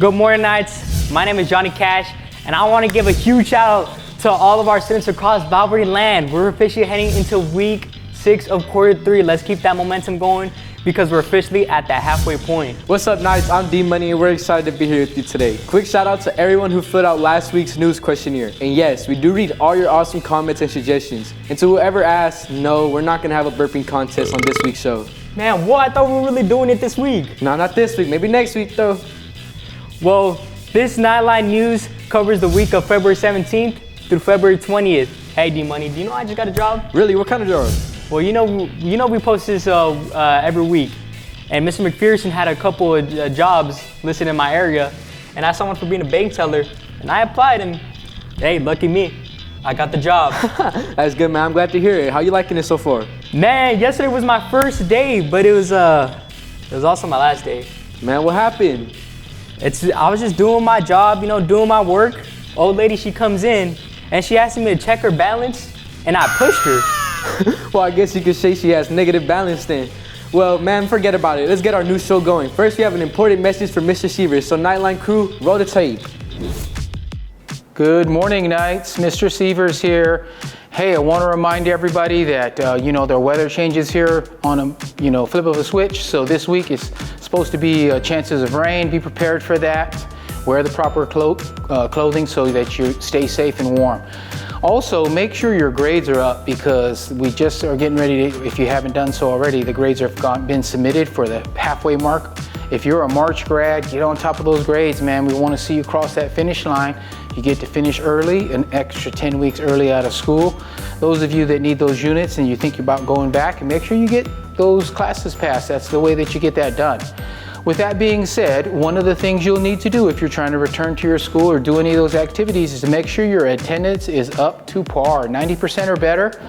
Good morning, Knights. My name is Johnny Cash, and I want to give a huge shout out to all of our students across Val Verde land. We're officially heading into week 6 of quarter 3. Let's keep that momentum going because we're officially at that halfway point. What's up, Knights? I'm D-Money, and we're excited to be here with you today. Quick shout out to everyone who filled out last week's news questionnaire. And yes, we do read all your awesome comments and suggestions. And to whoever asked, no, we're not gonna have a burping contest on this week's show. Man, what? I thought we were really doing it this week. No, not this week. Maybe next week, though. Well, this Nightline News covers the week of February 17th through February 20th. Hey, D-Money, do you know I just got a job? Really? What kind of job? Well, you know we post this every week, and Mr. McPherson had a couple of jobs listed in my area, and I saw one for being a bank teller, and I applied, and hey, lucky me, I got the job. That's good, man. I'm glad to hear it. How you liking it so far? Man, yesterday was my first day, but it was also my last day. Man, what happened? I was just doing my job, doing my work. Old lady, she comes in, and she asked me to check her balance, and I pushed her. Well, I guess you could say she has negative balance then. Well, man, forget about it. Let's get our new show going. First, we have an important message for Mr. Sievers. So, Nightline crew, roll the tape. Good morning, Knights. Mr. Sievers here. Hey, I want to remind everybody that, their weather changes here on a, flip of a switch. So this week is supposed to be chances of rain. Be prepared for that. Wear the proper clothing so that you stay safe and warm. Also, make sure your grades are up because we just are getting ready to, if you haven't done so already, the grades have been submitted for the halfway mark. If you're a March grad, get on top of those grades, man. We want to see you cross that finish line. You get to finish early, an extra 10 weeks early out of school. Those of you that need those units and you think about going back, and make sure you get those classes passed. That's the way that you get that done. With that being said, one of the things you'll need to do if you're trying to return to your school or do any of those activities is to make sure your attendance is up to par, 90% or better.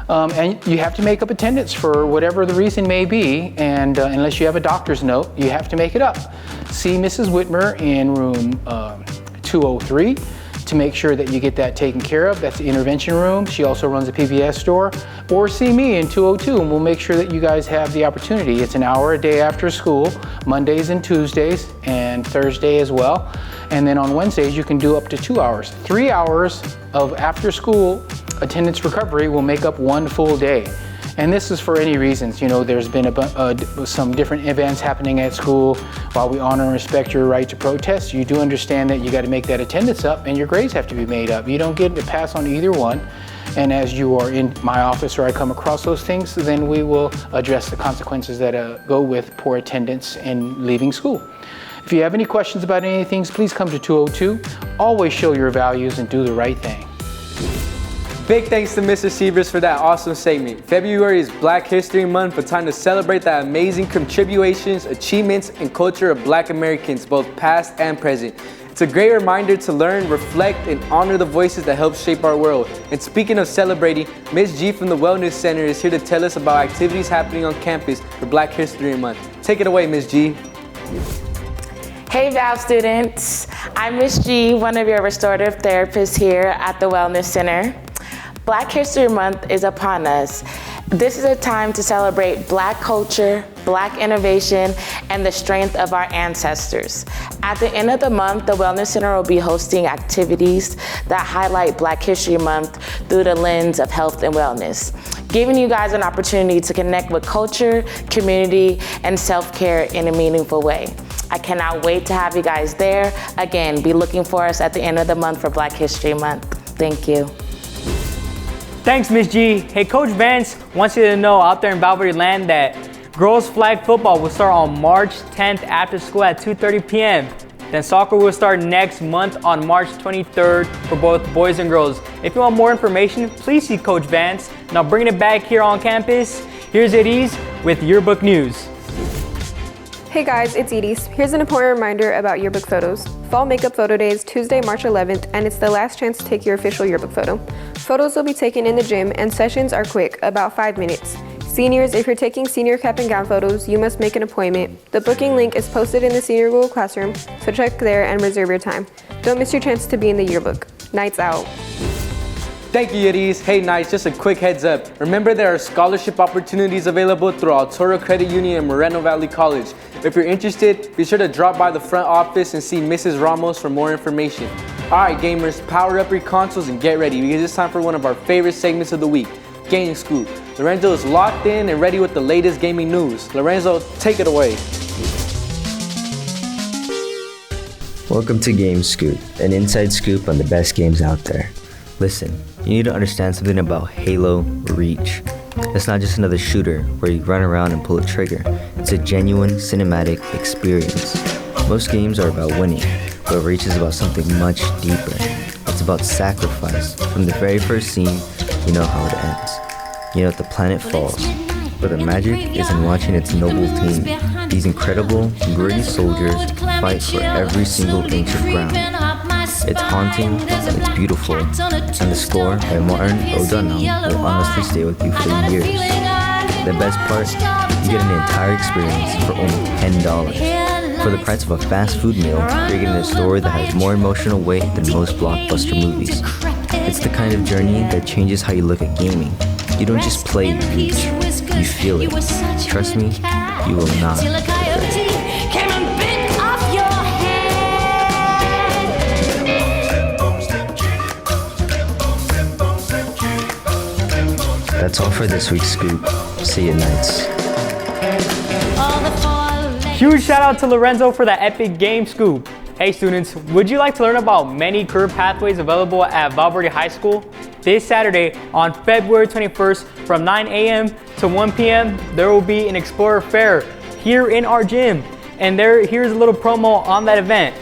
And you have to make up attendance for whatever the reason may be, and unless you have a doctor's note, you have to make it up. See Mrs. Whitmer in room 203 to make sure that you get that taken care of. That's the intervention room. She also runs a PBS store. Or see me in 202 and we'll make sure that you guys have the opportunity. It's an hour a day after school, Mondays and Tuesdays and Thursday as well. And then on Wednesdays you can do up to 2 hours. 3 hours of after school attendance recovery will make up one full day. And this is for any reasons. There's been some different events happening at school. While we honor and respect your right to protest, you do understand that you got to make that attendance up and your grades have to be made up. You don't get to pass on either one. And as you are in my office or I come across those things, then we will address the consequences that go with poor attendance and leaving school. If you have any questions about any of these, please come to 202. Always show your values and do the right thing. Big thanks to Mr. Sievers for that awesome statement. February is Black History Month, a time to celebrate the amazing contributions, achievements, and culture of Black Americans, both past and present. It's a great reminder to learn, reflect, and honor the voices that help shape our world. And speaking of celebrating, Ms. G from the Wellness Center is here to tell us about activities happening on campus for Black History Month. Take it away, Ms. G. Hey Val students, I'm Ms. G, one of your restorative therapists here at the Wellness Center. Black History Month is upon us. This is a time to celebrate Black culture, Black innovation, and the strength of our ancestors. At the end of the month, the Wellness Center will be hosting activities that highlight Black History Month through the lens of health and wellness, giving you guys an opportunity to connect with culture, community, and self-care in a meaningful way. I cannot wait to have you guys there. Again, be looking for us at the end of the month for Black History Month. Thank you. Thanks, Ms. G. Hey, Coach Vance wants you to know out there in Val Verde land that girls flag football will start on March 10th after school at 2:30 p.m. Then soccer will start next month on March 23rd for both boys and girls. If you want more information, please see Coach Vance. Now bringing it back here on campus, here's Edie with Yearbook News. Hey guys, it's Edie. Here's an important reminder about yearbook photos. Fall Makeup Photo Day is Tuesday, March 11th, and it's the last chance to take your official yearbook photo. Photos will be taken in the gym, and sessions are quick, about 5 minutes. Seniors, if you're taking senior cap and gown photos, you must make an appointment. The booking link is posted in the Senior Google Classroom, so check there and reserve your time. Don't miss your chance to be in the yearbook. Nights out. Thank you, Yiddies. Hey, Knights, just a quick heads up. Remember, there are scholarship opportunities available through Altoro Credit Union and Moreno Valley College. If you're interested, be sure to drop by the front office and see Mrs. Ramos for more information. All right, gamers, power up your consoles and get ready because it's time for one of our favorite segments of the week, Game Scoop. Lorenzo is locked in and ready with the latest gaming news. Lorenzo, take it away. Welcome to Game Scoop, an inside scoop on the best games out there. Listen, you need to understand something about Halo Reach. It's not just another shooter where you run around and pull a trigger. It's a genuine cinematic experience. Most games are about winning, but Reach is about something much deeper. It's about sacrifice. From the very first scene, you know how it ends. You know that the planet falls, but the magic is in watching its noble team. These incredible, gritty soldiers fight for every single inch of ground. It's haunting, it's beautiful, and the score by Martin O'Donnell will honestly stay with you for years. The best part, you get an entire experience for only $10. For the price of a fast food meal, you're getting a story that has more emotional weight than most blockbuster movies. It's the kind of journey that changes how you look at gaming. You don't just play Reach, you feel it. Trust me, you will not regret it. That's all for this week's Scoop. See you, Knights. Huge shout out to Lorenzo for that epic game scoop. Hey students, would you like to learn about many career pathways available at Val Verde High School? This Saturday on February 21st from 9 a.m. to 1 p.m. there will be an Explorer Fair here in our gym. And here's a little promo on that event.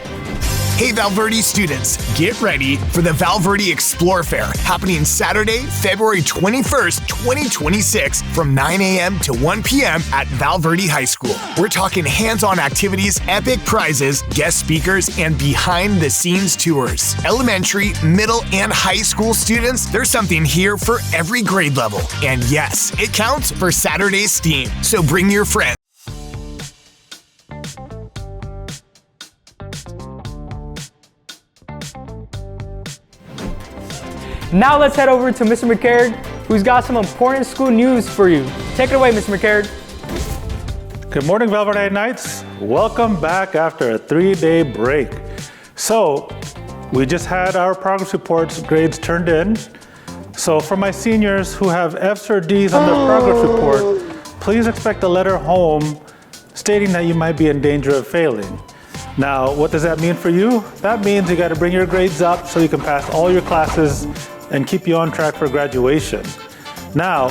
Hey Val Verde students, get ready for the Val Verde Explore Fair happening Saturday, February 21st, 2026 from 9 a.m. to 1 p.m. at Val Verde High School. We're talking hands-on activities, epic prizes, guest speakers, and behind-the-scenes tours. Elementary, middle, and high school students, there's something here for every grade level. And yes, it counts for Saturday's STEAM, so bring your friends. Now let's head over to Mr. McCarrick, who's got some important school news for you. Take it away, Mr. McCarrick. Good morning, Val Verde Knights. Welcome back after a 3-day break. So, we just had our progress reports grades turned in. So for my seniors who have F's or D's on their progress report, please expect a letter home stating that you might be in danger of failing. Now, what does that mean for you? That means you got to bring your grades up so you can pass all your classes and keep you on track for graduation. Now,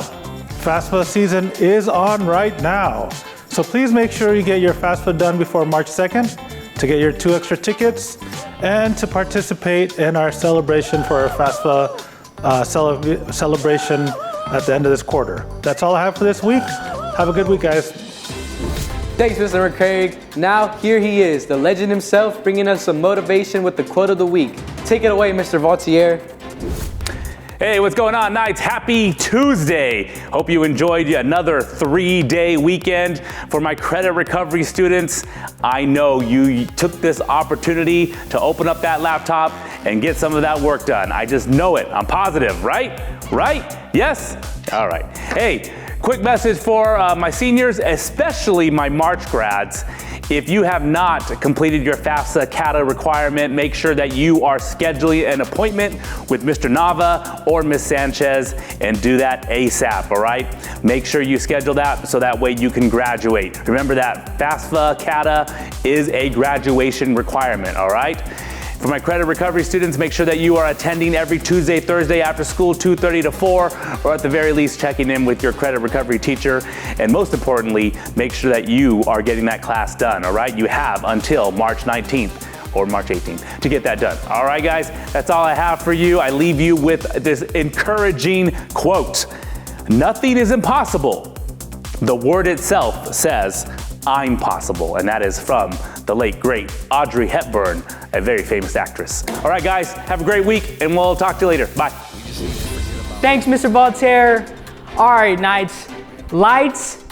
FAFSA season is on right now. So please make sure you get your FAFSA done before March 2nd to get your 2 extra tickets and to participate in our celebration for our FAFSA celebration at the end of this quarter. That's all I have for this week. Have a good week, guys. Thanks, Mr. McCraig. Now, here he is, the legend himself, bringing us some motivation with the quote of the week. Take it away, Mr. Vautier. Hey, what's going on, Knights? Happy Tuesday. Hope you enjoyed another 3-day weekend. For my credit recovery students, I know you took this opportunity to open up that laptop and get some of that work done. I just know it. I'm positive, right? Right? Yes? All right. Hey, quick message for my seniors, especially my March grads. If you have not completed your FAFSA CATA requirement, make sure that you are scheduling an appointment with Mr. Nava or Ms. Sanchez and do that ASAP, all right? Make sure you schedule that so that way you can graduate. Remember that FAFSA CATA is a graduation requirement, all right? For my credit recovery students, make sure that you are attending every Tuesday, Thursday after school, 2:30 to 4, or at the very least checking in with your credit recovery teacher. And most importantly, make sure that you are getting that class done, all right? You have until March 19th or March 18th to get that done. All right, guys, that's all I have for you. I leave you with this encouraging quote. Nothing is impossible. The word itself says, I'm possible, and that is from the late, great Audrey Hepburn, a very famous actress. All right, guys, have a great week, and we'll talk to you later. Bye. Thanks, Mr. Vautier. All right, Knights. Lights,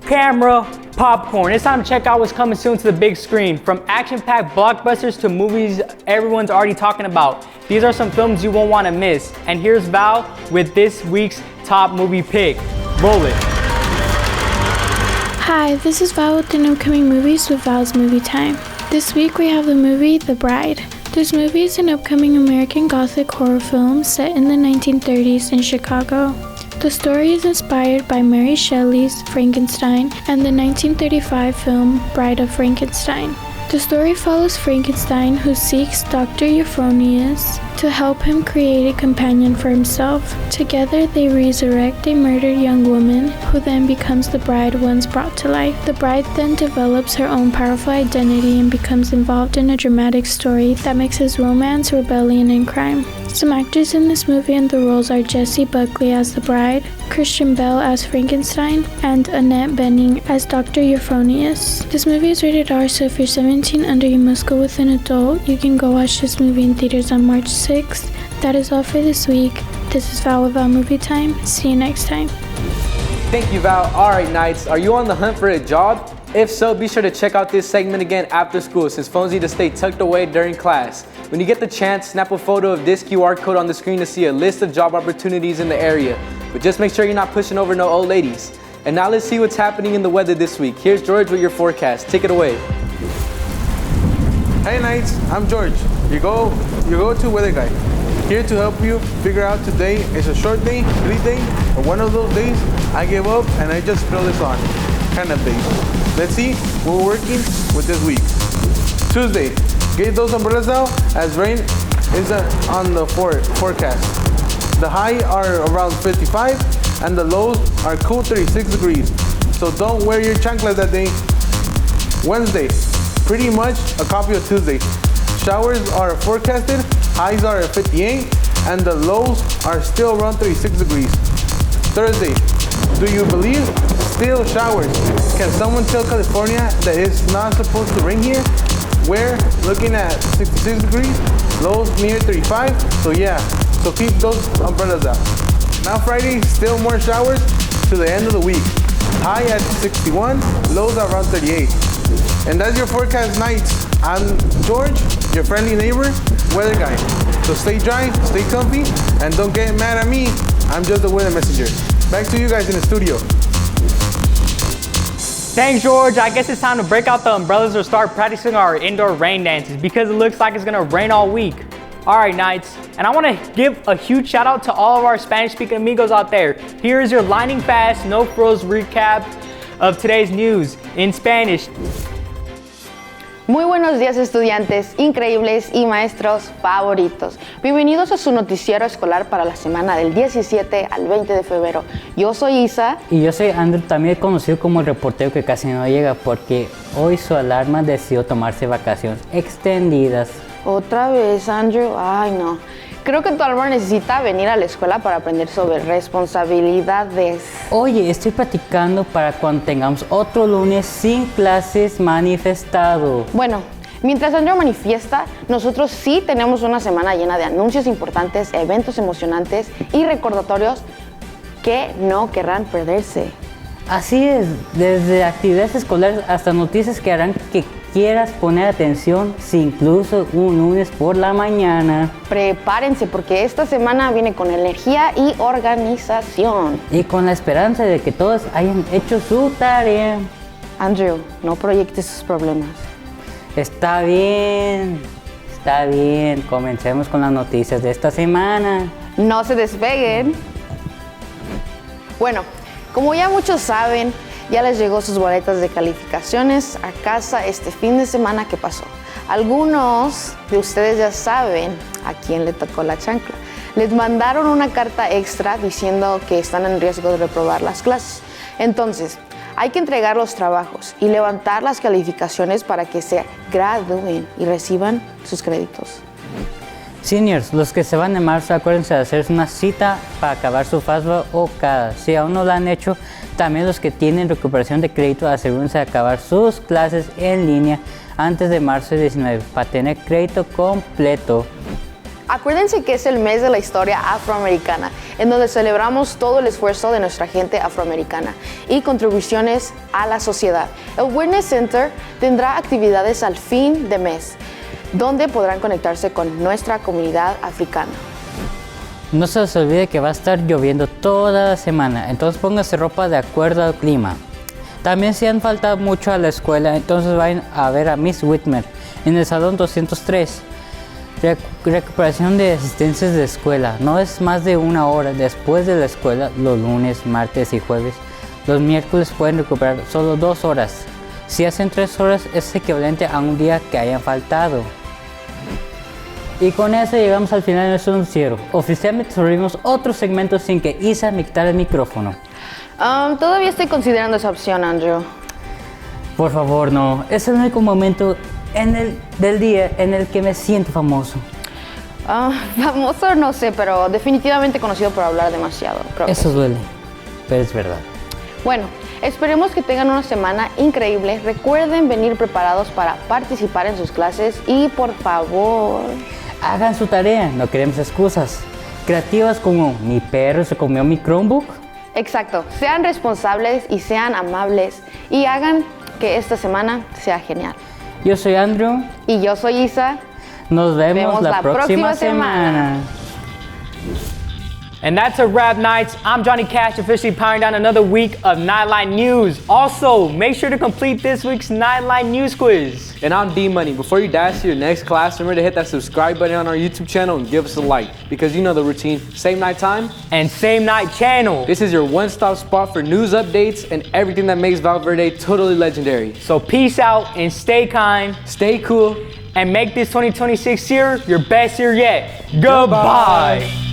camera, popcorn. It's time to check out what's coming soon to the big screen. From action-packed blockbusters to movies everyone's already talking about. These are some films you won't want to miss. And here's Val with this week's top movie pick. Roll it. Hi, this is Val with the upcoming movies with Val's Movie Time. This week we have the movie The Bride. This movie is an upcoming American Gothic horror film set in the 1930s in Chicago. The story is inspired by Mary Shelley's Frankenstein and the 1935 film Bride of Frankenstein. The story follows Frankenstein, who seeks Dr. Euphonius to help him create a companion for himself. Together they resurrect a murdered young woman who then becomes the bride once brought to life. The bride then develops her own powerful identity and becomes involved in a dramatic story that mixes romance, rebellion, and crime. Some actors in this movie and the roles are Jessie Buckley as the bride, Christian Bale as Frankenstein, and Annette Bening as Dr. Euphonius. This movie is rated R, so if you're 17 under, you must go with an adult. You can go watch this movie in theaters on March 6th. That is all for this week. This is Val with Val Movie Time. See you next time. Thank you, Val. All right, Knights, are you on the hunt for a job? If so, be sure to check out this segment again after school, since phones need to stay tucked away during class. When you get the chance, snap a photo of this QR code on the screen to see a list of job opportunities in the area. But just make sure you're not pushing over no old ladies. And now let's see what's happening in the weather this week. Here's George with your forecast. Take it away. Hey Knights, I'm George, your go-to weather guy. Here to help you figure out today is a short day, 3 day, or one of those days I give up and I just throw this on kind of days. Let's see what we're working with this week. Tuesday, get those umbrellas out as rain is on the forecast. The high are around 55 and the lows are cool 36 degrees. So don't wear your chanclas that day. Wednesday, pretty much a copy of Tuesday. Showers are forecasted, highs are at 58 and the lows are still around 36 degrees. Thursday, do you believe? Still showers. Can someone tell California that it's not supposed to rain here? We're looking at 66 degrees, lows near 35, so yeah, so keep those umbrellas out. Now Friday, still more showers to the end of the week. High at 61, lows are around 38. And that's your forecast, Nights. I'm George, your friendly neighbor, weather guy. So stay dry, stay comfy, and don't get mad at me. I'm just the weather messenger. Back to you guys in the studio. Thanks, George. I guess it's time to break out the umbrellas or start practicing our indoor rain dances because it looks like it's gonna rain all week. All right, Knights, and I wanna give a huge shout out to all of our Spanish-speaking amigos out there. Here is your lightning fast, no frills recap of today's news in Spanish. Muy buenos días, estudiantes increíbles y maestros favoritos. Bienvenidos a su noticiero escolar para la semana del 17 al 20 de febrero. Yo soy Isa. Y yo soy Andrew, también conocido como el reportero que casi no llega porque hoy su alarma decidió tomarse vacaciones extendidas. Otra vez, Andrew. Ay, no. Creo que tu alma necesita venir a la escuela para aprender sobre responsabilidades. Oye, estoy practicando para cuando tengamos otro lunes sin clases manifestado. Bueno, mientras Andrew manifiesta, nosotros sí tenemos una semana llena de anuncios importantes, eventos emocionantes y recordatorios que no querrán perderse. Así es, desde actividades escolares hasta noticias que harán que quieras poner atención, si incluso un lunes por la mañana. Prepárense porque esta semana viene con energía y organización. Y con la esperanza de que todos hayan hecho su tarea. Andrew, no proyectes sus problemas. Está bien, comencemos con las noticias de esta semana. No se despeguen. Bueno, como ya muchos saben, ya les llegó sus boletas de calificaciones a casa este fin de semana que pasó. Algunos de ustedes ya saben a quién le tocó la chancla. Les mandaron una carta extra diciendo que están en riesgo de reprobar las clases. Entonces, hay que entregar los trabajos y levantar las calificaciones para que se gradúen y reciban sus créditos. Seniors, los que se van en marzo, acuérdense de hacerse una cita para acabar su FAFSA o CADA. Si aún no lo han hecho, también los que tienen recuperación de crédito, asegúrense de acabar sus clases en línea antes de marzo 19 para tener crédito completo. Acuérdense que es el mes de la historia afroamericana, en donde celebramos todo el esfuerzo de nuestra gente afroamericana y contribuciones a la sociedad. El Witness Center tendrá actividades al fin de mes, donde podrán conectarse con nuestra comunidad africana. No se les olvide que va a estar lloviendo toda la semana, entonces pónganse ropa de acuerdo al clima. También si han faltado mucho a la escuela, entonces vayan a ver a Miss Whitmer en el salón 203. Recuperación de asistencias de escuela. No es más de 1 hora después de la escuela, los lunes, martes y jueves. Los miércoles pueden recuperar solo 2 horas. Si hacen 3 horas es equivalente a un día que hayan faltado. Y con eso llegamos al final de nuestro noticiero. Oficialmente subimos otro segmento sin que Isa me quitara el micrófono. Todavía estoy considerando esa opción, Andrew. Por favor, no. Es el único momento del día en el que me siento famoso. Famoso no sé, pero definitivamente conocido por hablar demasiado. Eso duele, pero es verdad. Bueno, esperemos que tengan una semana increíble. Recuerden venir preparados para participar en sus clases y por favor, hagan su tarea, no queremos excusas. Creativas como mi perro se comió mi Chromebook. Exacto, sean responsables y sean amables y hagan que esta semana sea genial. Yo soy Andrew. Y yo soy Isa. Nos vemos la próxima semana. And that's a wrap, Knights. I'm Johnny Cash, officially powering down another week of Nightline News. Also, make sure to complete this week's Nightline News quiz. And I'm D-Money. Before you dash to your next class, remember to hit that subscribe button on our YouTube channel and give us a like. Because you know the routine. Same night time. And same night channel. This is your one-stop spot for news updates and everything that makes Val Verde totally legendary. So peace out and stay kind. Stay cool. And make this 2026 year your best year yet. Goodbye.